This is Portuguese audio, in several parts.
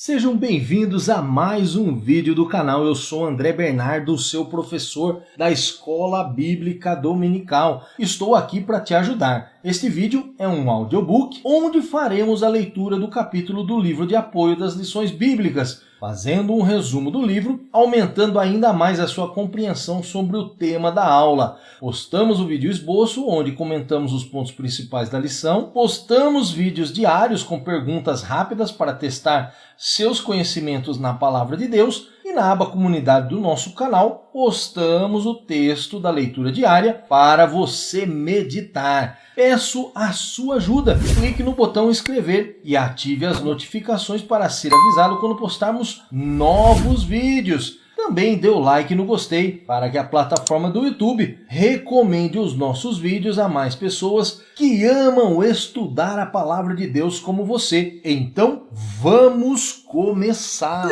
Sejam bem-vindos a mais um vídeo do canal. Eu sou André Bernardo, seu professor da Escola Bíblica Dominical. Estou aqui para te ajudar. Este vídeo é um audiobook onde faremos a leitura do capítulo do livro de apoio das lições bíblicas, fazendo um resumo do livro, aumentando ainda mais a sua compreensão sobre o tema da aula. Postamos o vídeo esboço, onde comentamos os pontos principais da lição. Postamos vídeos diários com perguntas rápidas para testar seus conhecimentos na Palavra de Deus. E na aba comunidade do nosso canal, postamos o texto da leitura diária para você meditar. Peço a sua ajuda. Clique no botão inscrever e ative as notificações para ser avisado quando postarmos novos vídeos. Também dê o like no gostei para que a plataforma do YouTube recomende os nossos vídeos a mais pessoas que amam estudar a Palavra de Deus como você. Então, vamos começar!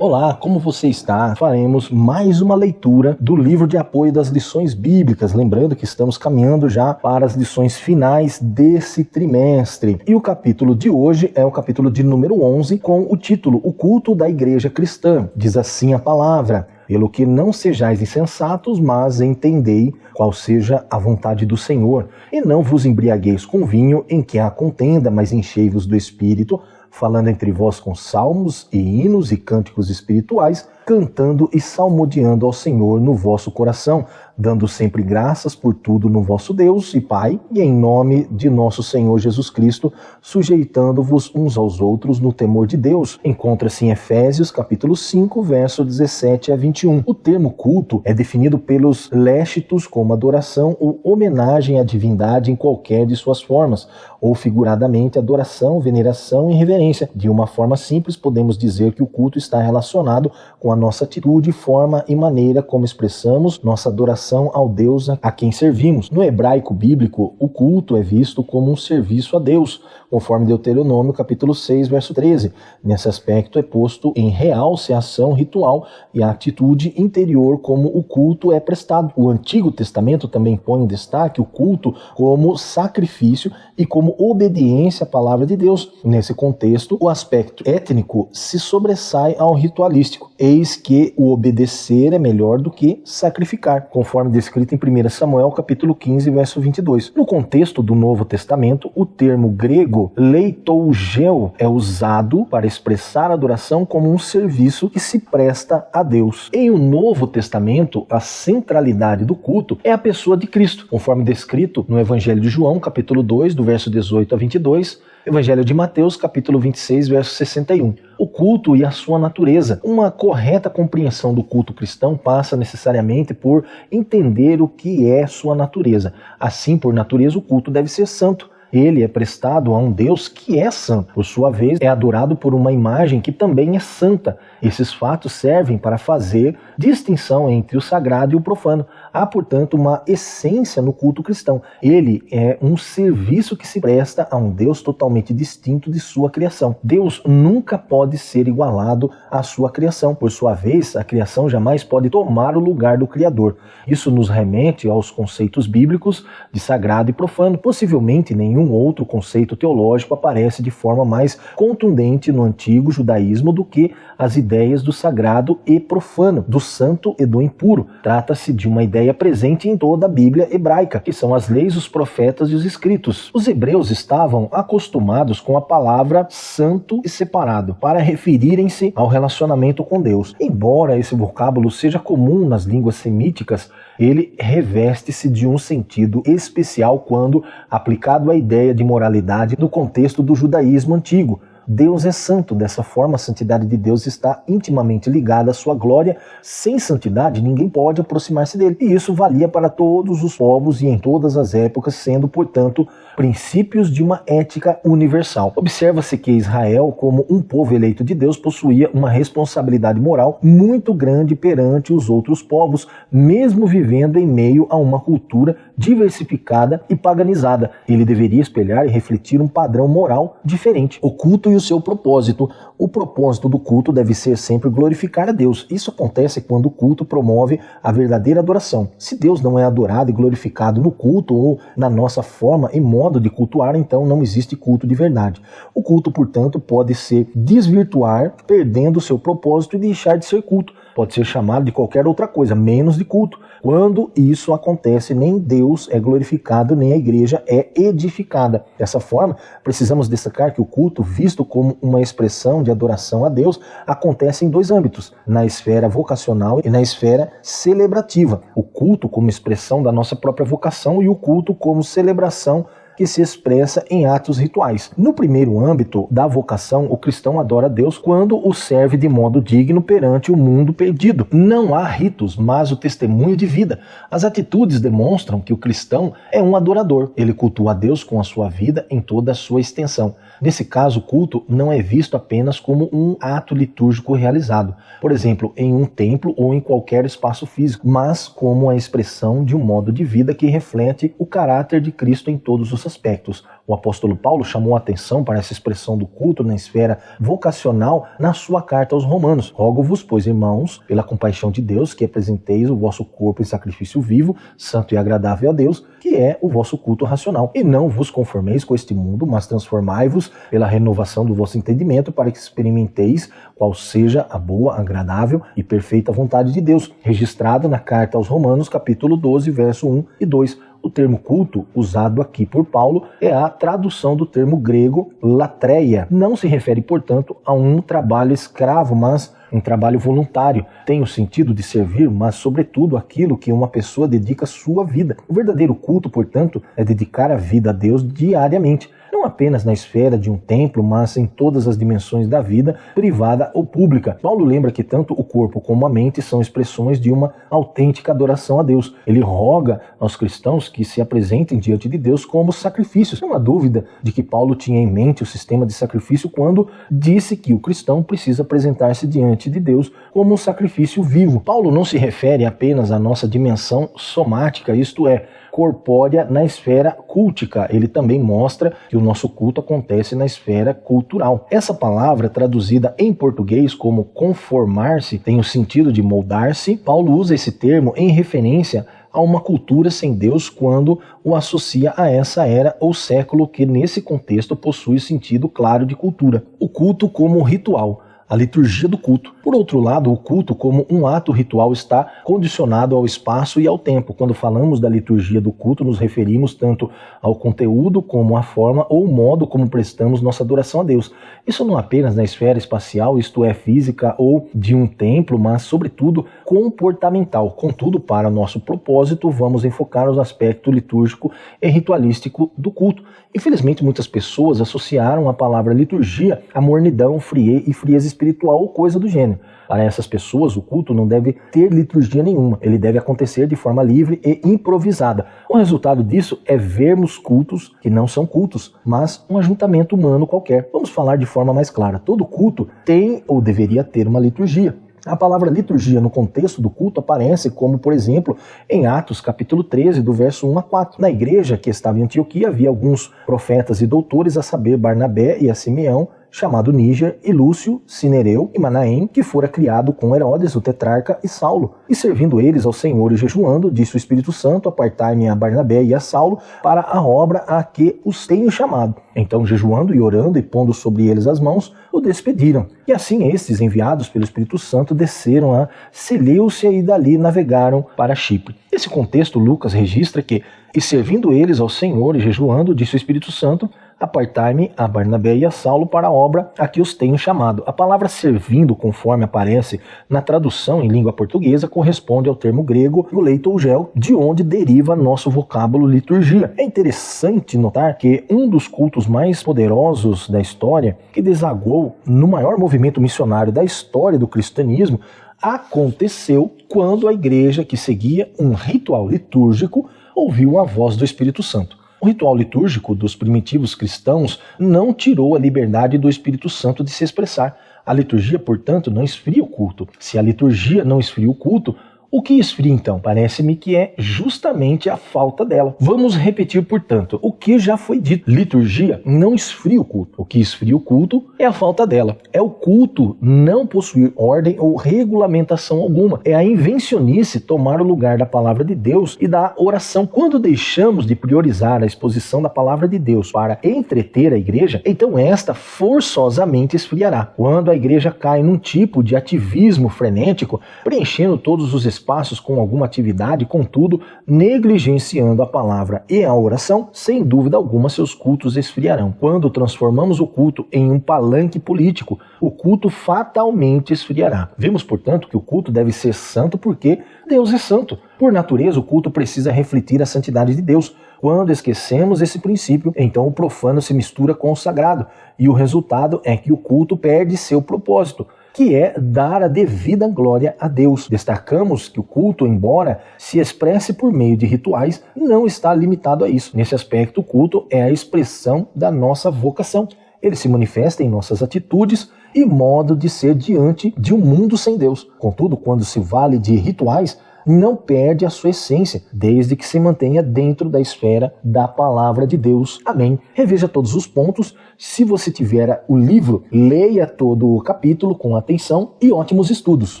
Olá, como você está? Faremos mais uma leitura do livro de apoio das lições bíblicas. Lembrando que estamos caminhando já para as lições finais desse trimestre. E o capítulo de hoje é o capítulo de número 11, com o título O Culto da Igreja Cristã. Diz assim a palavra: pelo que não sejais insensatos, mas entendei qual seja a vontade do Senhor. E não vos embriagueis com vinho, em que há contenda, mas enchei-vos do Espírito, falando entre vós com salmos e hinos e cânticos espirituais, cantando e salmodiando ao Senhor no vosso coração, dando sempre graças por tudo no vosso Deus e Pai, e em nome de nosso Senhor Jesus Cristo, sujeitando-vos uns aos outros no temor de Deus. Encontra-se em Efésios capítulo 5, verso 17 a 21. O termo culto é definido pelos léxitos como adoração ou homenagem à divindade em qualquer de suas formas, ou figuradamente adoração, veneração e reverência. De uma forma simples, podemos dizer que o culto está relacionado com a nossa atitude, forma e maneira como expressamos nossa adoração ao Deus a quem servimos. No hebraico bíblico, o culto é visto como um serviço a Deus, conforme Deuteronômio capítulo 6, verso 13. Nesse aspecto é posto em realce a ação ritual e a atitude interior como o culto é prestado. O Antigo Testamento também põe em destaque o culto como sacrifício e como obediência à palavra de Deus. Nesse contexto, o aspecto étnico se sobressai ao ritualístico. Eis que o obedecer é melhor do que sacrificar, conforme descrito em 1 Samuel capítulo 15, verso 22. No contexto do Novo Testamento, o termo grego leitougeu é usado para expressar a adoração como um serviço que se presta a Deus. Em o Novo Testamento, a centralidade do culto é a pessoa de Cristo, conforme descrito no Evangelho de João, capítulo 2, do verso 18 a 22, Evangelho de Mateus, capítulo 26, verso 61. O culto e a sua natureza. Uma correta compreensão do culto cristão passa necessariamente por entender o que é sua natureza. Assim, por natureza, o culto deve ser santo. Ele é prestado a um Deus que é santo. Por sua vez, é adorado por uma imagem que também é santa. Esses fatos servem para fazer distinção entre o sagrado e o profano. Há, portanto, uma essência no culto cristão. Ele é um serviço que se presta a um Deus totalmente distinto de sua criação. Deus nunca pode ser igualado à sua criação. Por sua vez, a criação jamais pode tomar o lugar do Criador. Isso nos remete aos conceitos bíblicos de sagrado e profano. Possivelmente, nenhum outro conceito teológico aparece de forma mais contundente no antigo judaísmo do que as ideias do sagrado e profano, do santo e do impuro. Trata-se de uma ideia presente em toda a Bíblia hebraica, que são as leis, os profetas e os escritos. Os hebreus estavam acostumados com a palavra santo e separado para referirem-se ao relacionamento com Deus. Embora esse vocábulo seja comum nas línguas semíticas, ele reveste-se de um sentido especial quando aplicado à ideia de moralidade no contexto do judaísmo antigo. Deus é santo, dessa forma a santidade de Deus está intimamente ligada à sua glória. Sem santidade ninguém pode aproximar-se dele. E isso valia para todos os povos e em todas as épocas, sendo, portanto, princípios de uma ética universal. Observa-se que Israel, como um povo eleito de Deus, possuía uma responsabilidade moral muito grande perante os outros povos, mesmo vivendo em meio a uma cultura diversificada e paganizada. Ele deveria espelhar e refletir um padrão moral diferente. O culto e o seu propósito. O propósito do culto deve ser sempre glorificar a Deus. Isso acontece quando o culto promove a verdadeira adoração. Se Deus não é adorado e glorificado no culto ou na nossa forma e modo de cultuar, então não existe culto de verdade. O culto, portanto, pode se desvirtuar, perdendo seu propósito e deixar de ser culto. Pode ser chamado de qualquer outra coisa, menos de culto. Quando isso acontece, nem Deus é glorificado, nem a igreja é edificada. Dessa forma, precisamos destacar que o culto, visto como uma expressão de adoração a Deus, acontece em dois âmbitos, na esfera vocacional e na esfera celebrativa. O culto como expressão da nossa própria vocação e o culto como celebração que se expressa em atos rituais. No primeiro âmbito da vocação, o cristão adora a Deus quando o serve de modo digno perante o mundo perdido. Não há ritos, mas o testemunho de vida. As atitudes demonstram que o cristão é um adorador. Ele cultua a Deus com a sua vida em toda a sua extensão. Nesse caso, o culto não é visto apenas como um ato litúrgico realizado, por exemplo, em um templo ou em qualquer espaço físico, mas como a expressão de um modo de vida que reflete o caráter de Cristo em todos os aspectos. O apóstolo Paulo chamou a atenção para essa expressão do culto na esfera vocacional na sua carta aos Romanos. Rogo-vos, pois, irmãos, pela compaixão de Deus, que apresenteis o vosso corpo em sacrifício vivo, santo e agradável a Deus, que é o vosso culto racional. E não vos conformeis com este mundo, mas transformai-vos pela renovação do vosso entendimento, para que experimenteis qual seja a boa, agradável e perfeita vontade de Deus, registrado na carta aos Romanos, capítulo 12, verso 1 e 2. O termo culto, usado aqui por Paulo, é a tradução do termo grego latreia. Não se refere, portanto, a um trabalho escravo, mas um trabalho voluntário. Tem o sentido de servir, mas sobretudo aquilo que uma pessoa dedica sua vida. O verdadeiro culto, portanto, é dedicar a vida a Deus diariamente. Não apenas na esfera de um templo, mas em todas as dimensões da vida, privada ou pública. Paulo lembra que tanto o corpo como a mente são expressões de uma autêntica adoração a Deus. Ele roga aos cristãos que se apresentem diante de Deus como sacrifícios. Não há dúvida de que Paulo tinha em mente o sistema de sacrifício quando disse que o cristão precisa apresentar-se diante de Deus como um sacrifício vivo. Paulo não se refere apenas à nossa dimensão somática, isto é, corpórea na esfera cultica. Ele também mostra que o nosso culto acontece na esfera cultural. Essa palavra, traduzida em português como conformar-se, tem o sentido de moldar-se. Paulo usa esse termo em referência a uma cultura sem Deus quando o associa a essa era ou século que nesse contexto possui sentido claro de cultura. O culto como ritual. A liturgia do culto. Por outro lado, o culto como um ato ritual está condicionado ao espaço e ao tempo. Quando falamos da liturgia do culto, nos referimos tanto ao conteúdo como à forma ou modo como prestamos nossa adoração a Deus. Isso não apenas na esfera espacial, isto é, física ou de um templo, mas sobretudo comportamental. Contudo, para nosso propósito, vamos enfocar o aspecto litúrgico e ritualístico do culto. Infelizmente, muitas pessoas associaram a palavra liturgia a mornidão, frieza espiritual ou coisa do gênero. Para essas pessoas, o culto não deve ter liturgia nenhuma. Ele deve acontecer de forma livre e improvisada. O resultado disso é vermos cultos que não são cultos, mas um ajuntamento humano qualquer. Vamos falar de forma mais clara. Todo culto tem ou deveria ter uma liturgia. A palavra liturgia no contexto do culto aparece como, por exemplo, em Atos capítulo 13, do verso 1 a 4. Na igreja que estava em Antioquia havia alguns profetas e doutores, a saber, Barnabé e a Simeão, chamado Níger, e Lúcio, Cinereu e Manaém, que fora criado com Herodes, o tetrarca, e Saulo. E servindo eles ao Senhor e jejuando, disse o Espírito Santo, apartai-me a Barnabé e a Saulo para a obra a que os tenho chamado. Então, jejuando e orando e pondo sobre eles as mãos, o despediram. E assim estes, enviados pelo Espírito Santo, desceram a Seleucia e dali navegaram para Chipre. Nesse contexto, Lucas registra que, e servindo eles ao Senhor e jejuando, disse o Espírito Santo, apartai-me a Barnabé e a Saulo para a obra a que os tenho chamado. A palavra servindo, conforme aparece na tradução em língua portuguesa, corresponde ao termo grego leitougel, de onde deriva nosso vocábulo liturgia. É interessante notar que um dos cultos mais poderosos da história, que desagou no maior movimento missionário da história do cristianismo, aconteceu quando a igreja, que seguia um ritual litúrgico, ouviu a voz do Espírito Santo. O ritual litúrgico dos primitivos cristãos não tirou a liberdade do Espírito Santo de se expressar. A liturgia, portanto, não esfria o culto. Se a liturgia não esfria o culto, O que esfria então? Parece-me que é justamente a falta dela. Vamos repetir, portanto, o que já foi dito. Liturgia não esfria o culto. O que esfria o culto é a falta dela. É o culto não possuir ordem ou regulamentação alguma. É a invencionice tomar o lugar da palavra de Deus e da oração. Quando deixamos de priorizar a exposição da palavra de Deus para entreter a igreja, então esta forçosamente esfriará. Quando a igreja cai num tipo de ativismo frenético, preenchendo todos os espaços com alguma atividade, contudo, negligenciando a palavra e a oração, sem dúvida alguma seus cultos esfriarão. Quando transformamos o culto em um palanque político, o culto fatalmente esfriará. Vemos, portanto, que o culto deve ser santo porque Deus é santo. Por natureza, o culto precisa refletir a santidade de Deus. Quando esquecemos esse princípio, então o profano se mistura com o sagrado, e o resultado é que o culto perde seu propósito, que é dar a devida glória a Deus. Destacamos que o culto, embora se expresse por meio de rituais, não está limitado a isso. Nesse aspecto, o culto é a expressão da nossa vocação. Ele se manifesta em nossas atitudes e modo de ser diante de um mundo sem Deus. Contudo, quando se vale de rituais, não perde a sua essência, desde que se mantenha dentro da esfera da palavra de Deus. Amém. Reveja todos os pontos. Se você tiver o livro, leia todo o capítulo com atenção e ótimos estudos.